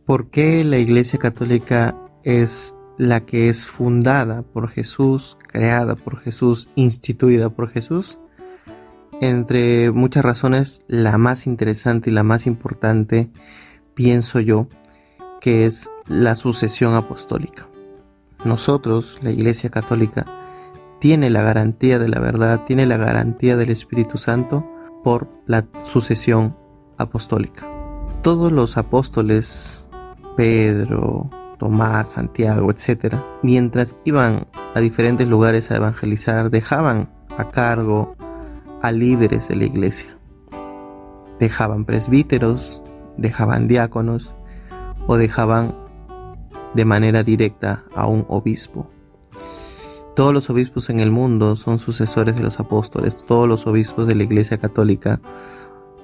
¿Por qué la Iglesia Católica es la que es fundada por Jesús, creada por Jesús, instituida por Jesús? Entre muchas razones, la más interesante y la más importante, pienso yo, que es la sucesión apostólica. Nosotros, la Iglesia Católica, tiene la garantía de la verdad, tiene la garantía del Espíritu Santo por la sucesión apostólica. Todos los apóstoles, Pedro, Tomás, Santiago, etc., mientras iban a diferentes lugares a evangelizar, dejaban a cargo a líderes de la iglesia. Dejaban presbíteros, dejaban diáconos o dejaban de manera directa a un obispo. Todos los obispos en el mundo son sucesores de los apóstoles, todos los obispos de la Iglesia Católica,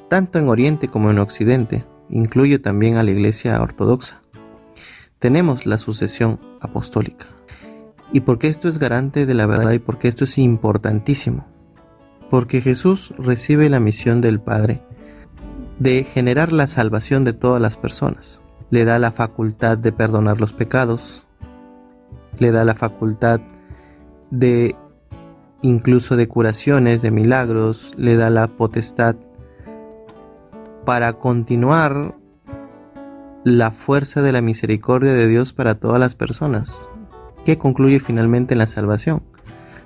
tanto en Oriente como en Occidente, incluye también a la Iglesia Ortodoxa. Tenemos la sucesión apostólica. ¿Y por qué esto es garante de la verdad y por qué esto es importantísimo? Porque Jesús recibe la misión del Padre de generar la salvación de todas las personas. Le da la facultad de perdonar los pecados, le da la facultad de incluso de curaciones, de milagros, le da la potestad para continuar la fuerza de la misericordia de Dios para todas las personas, que concluye finalmente en la salvación.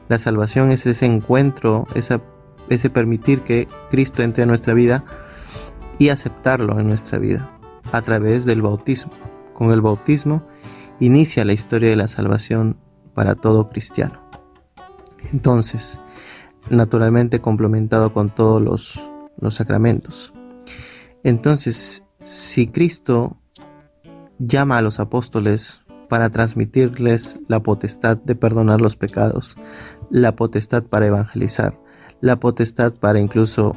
La salvación es ese encuentro, ese permitir que Cristo entre a nuestra vida y aceptarlo en nuestra vida a través del bautismo. Con el bautismo inicia la historia de la salvación para todo cristiano. Entonces, naturalmente complementado con todos los sacramentos. Entonces, si Cristo llama a los apóstoles para transmitirles la potestad de perdonar los pecados, la potestad para evangelizar, la potestad para incluso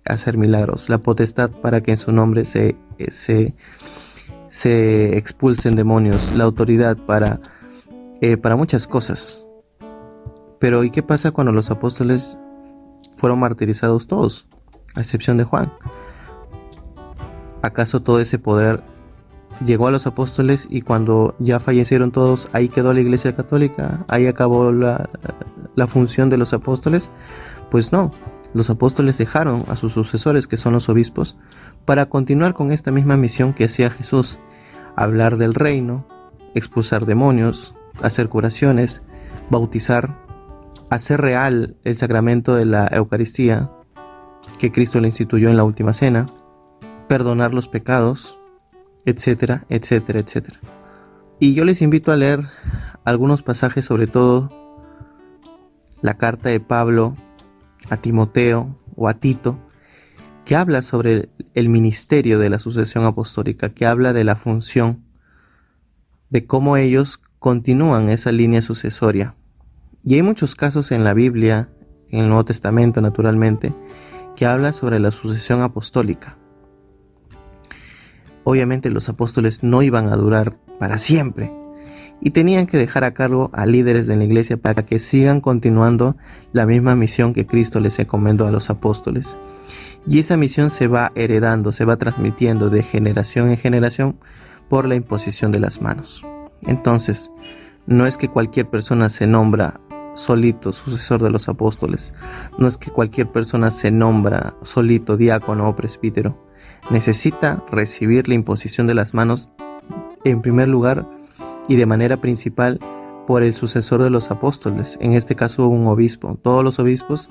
hacer milagros, la potestad para que en su nombre se expulsen demonios, la autoridad para muchas cosas. Pero ¿y qué pasa cuando los apóstoles fueron martirizados todos, a excepción de Juan? ¿Acaso todo ese poder llegó a los apóstoles y cuando ya fallecieron todos, ahí quedó la Iglesia Católica? ¿Ahí acabó la función de los apóstoles? Pues no, los apóstoles dejaron a sus sucesores, que son los obispos, para continuar con esta misma misión que hacía Jesús: hablar del reino, expulsar demonios, hacer curaciones, bautizar, hacer real el sacramento de la Eucaristía que Cristo le instituyó en la última cena, perdonar los pecados, etcétera, etcétera, etcétera. Y yo les invito a leer algunos pasajes, sobre todo la carta de Pablo a Timoteo o a Tito, que habla sobre el ministerio de la sucesión apostólica, que habla de la función, de cómo ellos continúan esa línea sucesoria. Y hay muchos casos en la Biblia, en el Nuevo Testamento naturalmente, que habla sobre la sucesión apostólica. Obviamente los apóstoles no iban a durar para siempre y tenían que dejar a cargo a líderes de la iglesia para que sigan continuando la misma misión que Cristo les encomendó a los apóstoles. Y esa misión se va heredando, se va transmitiendo de generación en generación por la imposición de las manos. Entonces, no es que cualquier persona se nombra solito sucesor de los apóstoles, no es que cualquier persona se nombra solito diácono o presbítero. Necesita recibir la imposición de las manos en primer lugar y de manera principal por el sucesor de los apóstoles, en este caso un obispo. Todos los obispos,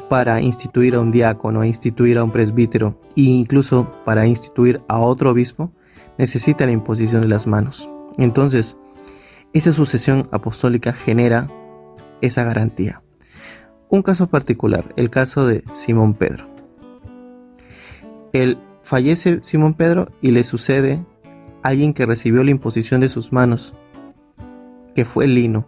para instituir a un diácono, instituir a un presbítero e incluso para instituir a otro obispo, necesitan la imposición de las manos. Entonces, esa sucesión apostólica genera esa garantía. Un caso particular, el caso de Simón Pedro. Fallece Simón Pedro y le sucede alguien que recibió la imposición de sus manos, que fue Lino.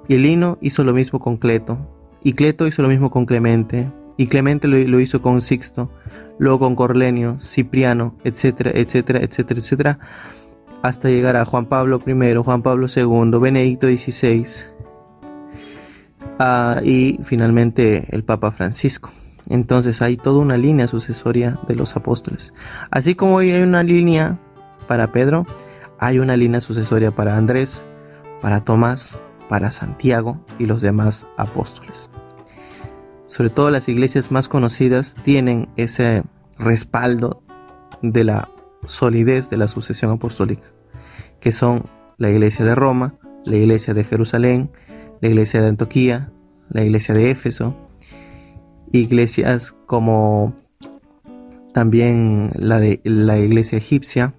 Y Lino hizo lo mismo con Cleto, y Cleto hizo lo mismo con Clemente, y Clemente lo hizo con Sixto, luego con Corlenio, Cipriano, etcétera, etcétera, etcétera, etcétera, hasta llegar a Juan Pablo I, Juan Pablo II, Benedicto XVI, y finalmente el Papa Francisco. Entonces hay toda una línea sucesoria de los apóstoles. Así como hoy hay una línea para Pedro, hay una línea sucesoria para Andrés, para Tomás, para Santiago y los demás apóstoles. Sobre todo las iglesias más conocidas tienen ese respaldo de la solidez de la sucesión apostólica, que son la iglesia de Roma, la iglesia de Jerusalén, la iglesia de Antioquía, la iglesia de Éfeso, iglesias como también la iglesia egipcia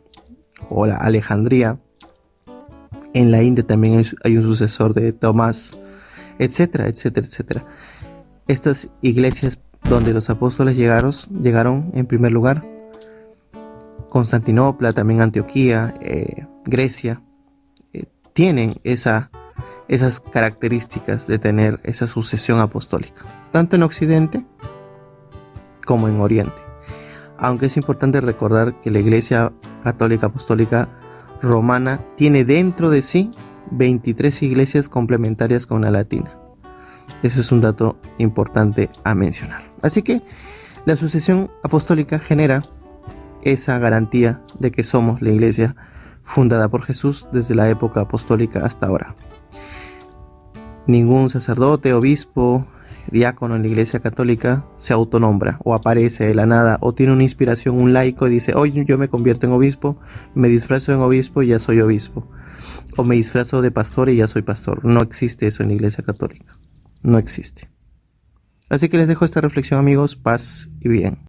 o la Alejandría. En la India también hay un sucesor de Tomás, etcétera, etcétera, etcétera. Estas iglesias donde los apóstoles llegaron en primer lugar, Constantinopla, también Antioquía, Grecia, tienen esas características de tener esa sucesión apostólica, tanto en Occidente como en Oriente. Aunque es importante recordar que la Iglesia Católica Apostólica Romana tiene dentro de sí 23 iglesias complementarias con la latina. Eso es un dato importante a mencionar. Así que la sucesión apostólica genera esa garantía de que somos la iglesia fundada por Jesús desde la época apostólica hasta ahora. Ningún sacerdote, obispo, diácono en la iglesia católica se autonombra o aparece de la nada o tiene una inspiración, un laico, y dice: oye, yo me convierto en obispo, me disfrazo en obispo y ya soy obispo, o me disfrazo de pastor y ya soy pastor. No existe eso en la iglesia católica, no existe. Así que les dejo esta reflexión, amigos. Paz y bien.